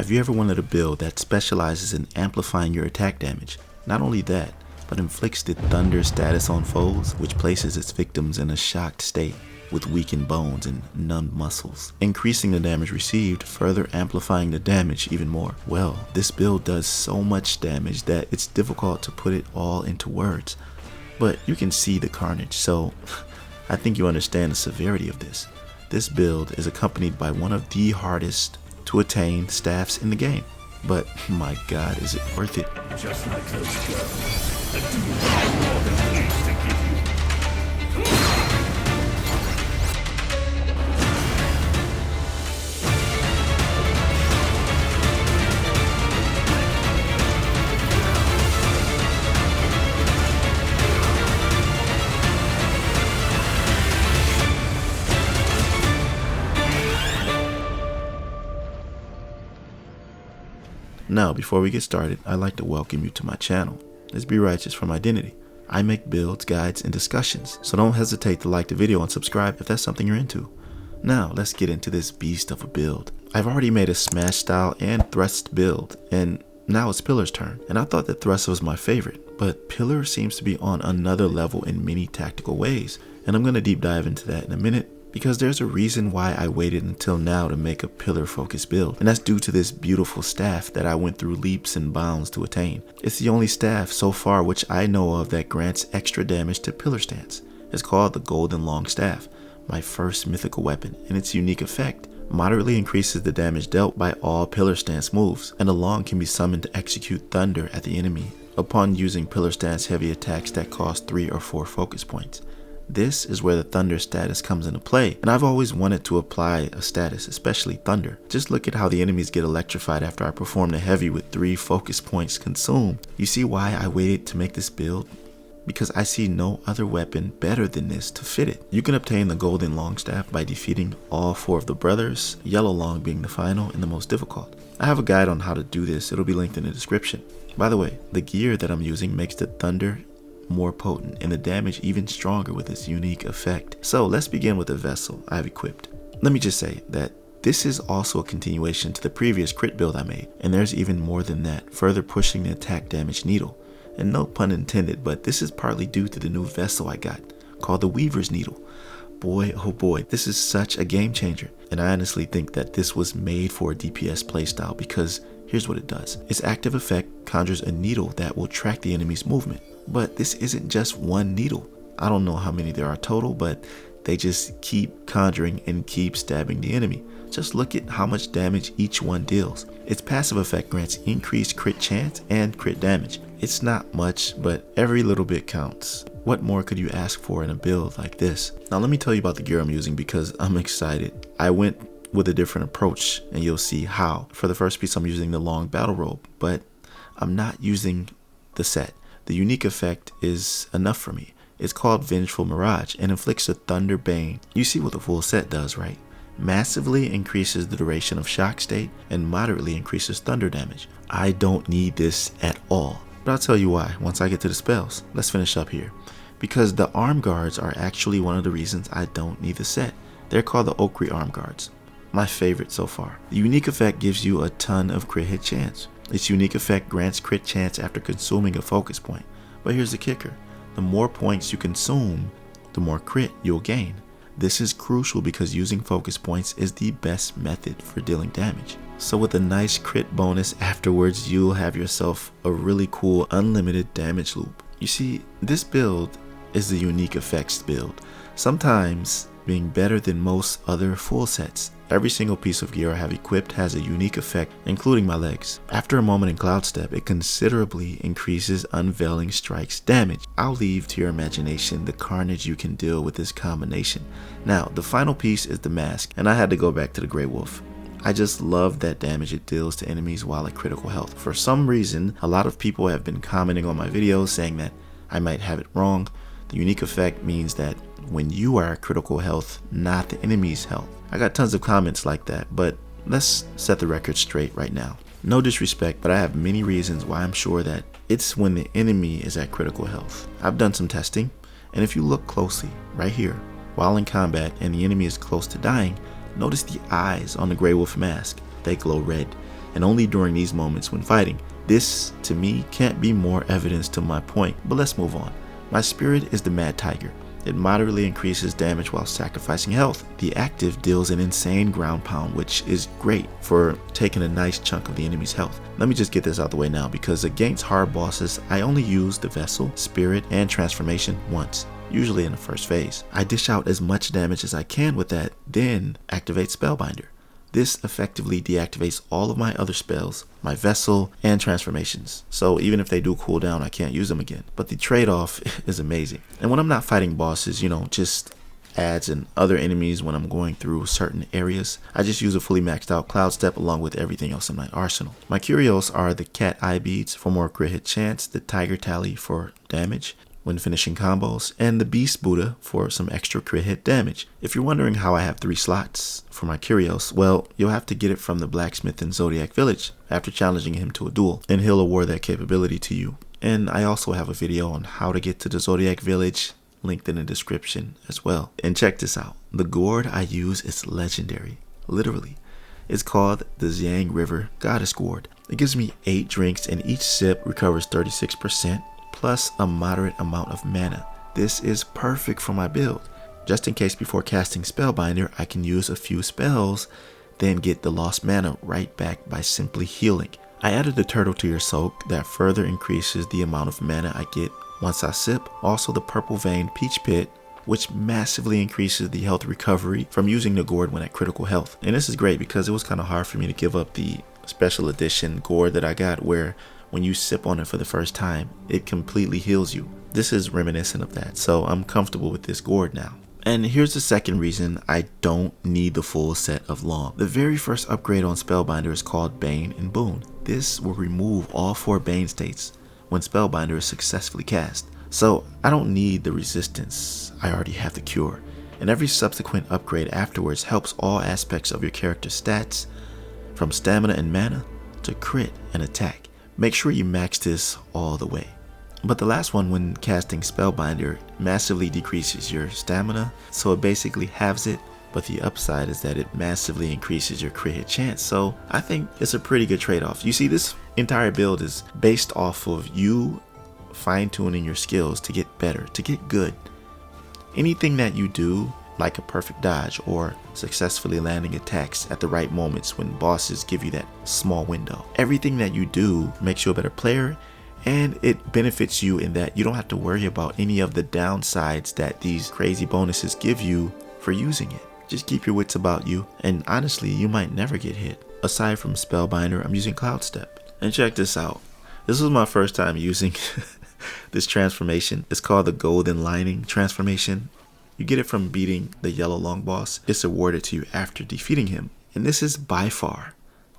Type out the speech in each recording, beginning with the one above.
Have you ever wanted a build that specializes in amplifying your attack damage? Not only that, but inflicts the thunder status on foes, which places its victims in a shocked state with weakened bones and numbed muscles, increasing the damage received, further amplifying the damage even more. Well, this build does so much damage that it's difficult to put it all into words, but you can see the carnage, so I think you understand the severity of this. This build is accompanied by one of the hardest to attain staffs in the game, but my god, is it worth it? Just like those girls that do more than please to give you. Now, before we get started, I'd like to welcome you to my channel. Let's be righteous from identity. I make builds, guides, and discussions, so don't hesitate to like the video and subscribe if that's something you're into. Now, let's get into this beast of a build. I've already made a smash style and thrust build, and now it's Pillar's turn. And I thought that thrust was my favorite, but Pillar seems to be on another level in many tactical ways, and I'm going to deep dive into that in a minute, because there's a reason why I waited until now to make a pillar focused build, and that's due to this beautiful staff that I went through leaps and bounds to attain. It's the only staff so far which I know of that grants extra damage to pillar stance. It's called the Golden Long Staff, my first mythical weapon, and its unique effect moderately increases the damage dealt by all pillar stance moves, and the long can be summoned to execute thunder at the enemy upon using pillar stance heavy attacks that cost 3 or 4 focus points. This is where the thunder status comes into play, and I've always wanted to apply a status, especially thunder. Just look at how the enemies get electrified after I perform the heavy with 3 focus points consumed. You see why I waited to make this build? Because I see no other weapon better than this to fit it. You can obtain the Golden Long Staff by defeating all 4 of the brothers, Yellow Long being the final and the most difficult. I have a guide on how to do this, it'll be linked in the description. By the way, the gear that I'm using makes the thunder more potent and the damage even stronger with its unique effect. So let's begin with the vessel I have equipped. Let me just say that this is also a continuation to the previous crit build I made, and there's even more than that, further pushing the attack damage needle. And no pun intended, but this is partly due to the new vessel I got, called the Weaver's Needle. Boy, oh boy, this is such a game changer, and I honestly think that this was made for a DPS playstyle because here's what it does. Its active effect conjures a needle that will track the enemy's movement. But this isn't just one needle. I don't know how many there are total, but they just keep conjuring and keep stabbing the enemy. Just look at how much damage each one deals. Its passive effect grants increased crit chance and crit damage. It's not much, but every little bit counts. What more could you ask for in a build like this? Now let me tell you about the gear I'm using because I'm excited. I went with a different approach and you'll see how. For the first piece I'm using the long battle robe, but I'm not using the set. The unique effect is enough for me. It's called Vengeful Mirage and inflicts a Thunder Bane. You see what the full set does, right? Massively increases the duration of shock state and moderately increases thunder damage. I don't need this at all, but I'll tell you why once I get to the spells. Let's finish up here. Because the arm guards are actually one of the reasons I don't need the set. They're called the 𝐒𝐻𝐻 arm guards. My favorite so far. The unique effect gives you a ton of crit hit chance. Its unique effect grants crit chance after consuming a focus point. But here's the kicker. The more points you consume, the more crit you'll gain. This is crucial because using focus points is the best method for dealing damage. So with a nice crit bonus afterwards, you'll have yourself a really cool unlimited damage loop. You see, this build is the unique effects build, sometimes being better than most other full sets. Every single piece of gear I have equipped has a unique effect, including my legs. After a moment in Cloud Step, it considerably increases Unveiling Strike's damage. I'll leave to your imagination the carnage you can deal with this combination. Now, the final piece is the mask, and I had to go back to the Grey Wolf. I just love that damage it deals to enemies while at critical health. For some reason, a lot of people have been commenting on my videos saying that I might have it wrong. The unique effect means that when you are at critical health, not the enemy's health. I got tons of comments like that, but let's set the record straight right now. No disrespect, but I have many reasons why I'm sure that it's when the enemy is at critical health. I've done some testing, and if you look closely, right here, while in combat and the enemy is close to dying, notice the eyes on the Grey Wolf mask. They glow red. and only during these moments when fighting. This, to me, can't be more evidence to my point, but let's move on. My spirit is the Mad Tiger. It moderately increases damage while sacrificing health. The active deals an insane ground pound, which is great for taking a nice chunk of the enemy's health. Let me just get this out the way now, because against hard bosses, I only use the Vessel, Spirit, and Transformation once, usually in the first phase. I dish out as much damage as I can with that, then activate Spellbinder. This effectively deactivates all of my other spells, my Vessel, and transformations. So even if they do cool down, I can't use them again. But the trade-off is amazing. And when I'm not fighting bosses, just adds and other enemies when I'm going through certain areas, I just use a fully maxed out Cloud Step along with everything else in my arsenal. My Curios are the cat eye beads for more crit hit chance, the tiger tally for damage when finishing combos, and the Beast Buddha for some extra crit hit damage. If you're wondering how I have 3 slots for my Curios, well, you'll have to get it from the blacksmith in Zodiac Village after challenging him to a duel, and he'll award that capability to you. And I also have a video on how to get to the Zodiac Village, linked in the description as well. And check this out, the gourd I use is legendary, literally. It's called the Xiang River Goddess Gourd. It gives me 8 drinks and each sip recovers 36%. Plus a moderate amount of mana. This is perfect for my build. Just in case before casting Spellbinder, I can use a few spells, then get the lost mana right back by simply healing. I added the Turtle to Your Soak that further increases the amount of mana I get once I sip. Also the Purple Vein Peach Pit, which massively increases the health recovery from using the gourd when at critical health. And this is great because it was kind of hard for me to give up the special edition gourd that I got, where when you sip on it for the first time, it completely heals you. This is reminiscent of that, so I'm comfortable with this gourd now. And here's the second reason I don't need the full set of Long. The very first upgrade on Spellbinder is called Bane and Boon. This will remove all 4 Bane states when Spellbinder is successfully cast. So I don't need the resistance, I already have the cure. And every subsequent upgrade afterwards helps all aspects of your character's stats, from stamina and mana to crit and attack. Make sure you max this all the way. But the last one, when casting Spellbinder, massively decreases your stamina, so it basically halves it, but the upside is that it massively increases your crit hit chance, so I think it's a pretty good trade-off. You see, this entire build is based off of you fine-tuning your skills to get better, to get good. Anything that you do, like a perfect dodge or successfully landing attacks at the right moments when bosses give you that small window. Everything that you do makes you a better player, and it benefits you in that you don't have to worry about any of the downsides that these crazy bonuses give you for using it. Just keep your wits about you, and honestly, you might never get hit. Aside from Spellbinder, I'm using Cloud Step. And check this out. This was my first time using this transformation. It's called the Golden Lining transformation. You get it from beating the yellow long boss. It's awarded to you after defeating him. And this is by far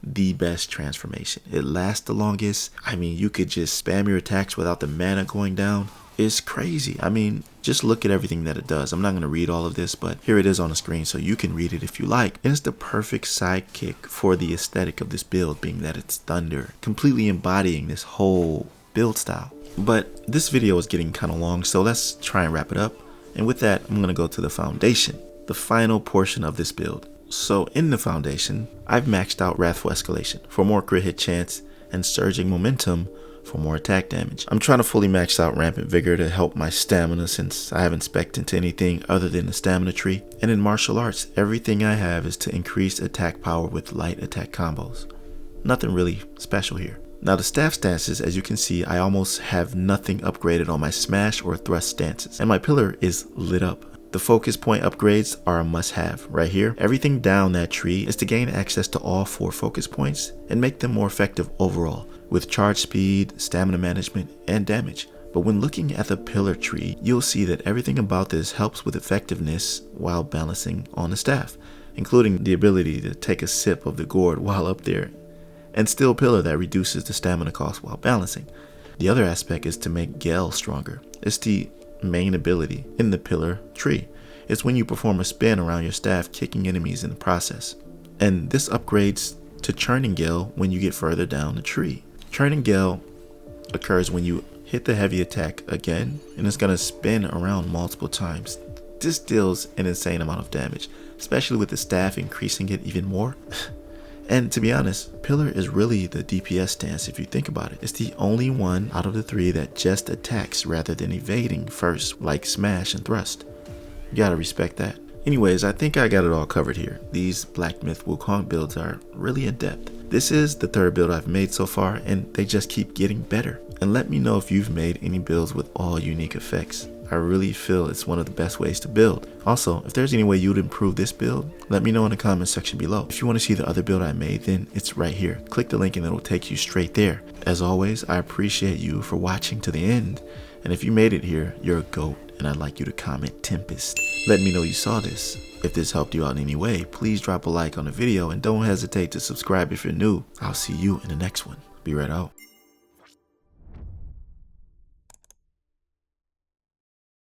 the best transformation. It lasts the longest. I mean, you could just spam your attacks without the mana going down. It's crazy. I mean, just look at everything that it does. I'm not going to read all of this, but here it is on the screen so you can read it if you like. And it's the perfect sidekick for the aesthetic of this build, being that it's thunder, completely embodying this whole build style. But this video is getting kind of long, so let's try and wrap it up. And with that, I'm going to go to the foundation, the final portion of this build. So in the foundation, I've maxed out Wrathful Escalation for more crit hit chance and Surging Momentum for more attack damage. I'm trying to fully max out Rampant Vigor to help my stamina, since I haven't spec'd into anything other than the stamina tree. And in martial arts, everything I have is to increase attack power with light attack combos. Nothing really special here. Now the staff stances, as you can see, I almost have nothing upgraded on my smash or thrust stances, and my pillar is lit up. The focus point upgrades are a must-have right here. Everything down that tree is to gain access to all 4 focus points and make them more effective overall, with charge speed, stamina management, and damage. But when looking at the pillar tree, you'll see that everything about this helps with effectiveness while balancing on the staff, including the ability to take a sip of the gourd while up there, and still pillar that reduces the stamina cost while balancing. The other aspect is to make 𝐿 stronger. It's the main ability in the pillar tree. It's when you perform a spin around your staff, kicking enemies in the process. And this upgrades to churning 𝐿 when you get further down the tree. Churning 𝐿 occurs when you hit the heavy attack again, and it's going to spin around multiple times. This deals an insane amount of damage, especially with the staff increasing it even more. And to be honest, Pillar is really the DPS stance if you think about it. It's the only one out of the 3 that just attacks rather than evading first, like Smash and Thrust. You gotta respect that. Anyways, I think I got it all covered here. These BlackMyth WuKong builds are really in depth. This is the 3rd build I've made so far, and they just keep getting better. And let me know if you've made any builds with all unique effects. I really feel it's one of the best ways to build. Also, if there's any way you'd improve this build, let me know in the comment section below. If you want to see the other build I made, then it's right here. Click the link and it'll take you straight there. As always, I appreciate you for watching to the end. And if you made it here, you're a GOAT, and I'd like you to comment Tempest. Let me know you saw this. If this helped you out in any way, please drop a like on the video and don't hesitate to subscribe if you're new. I'll see you in the next one. Be right out.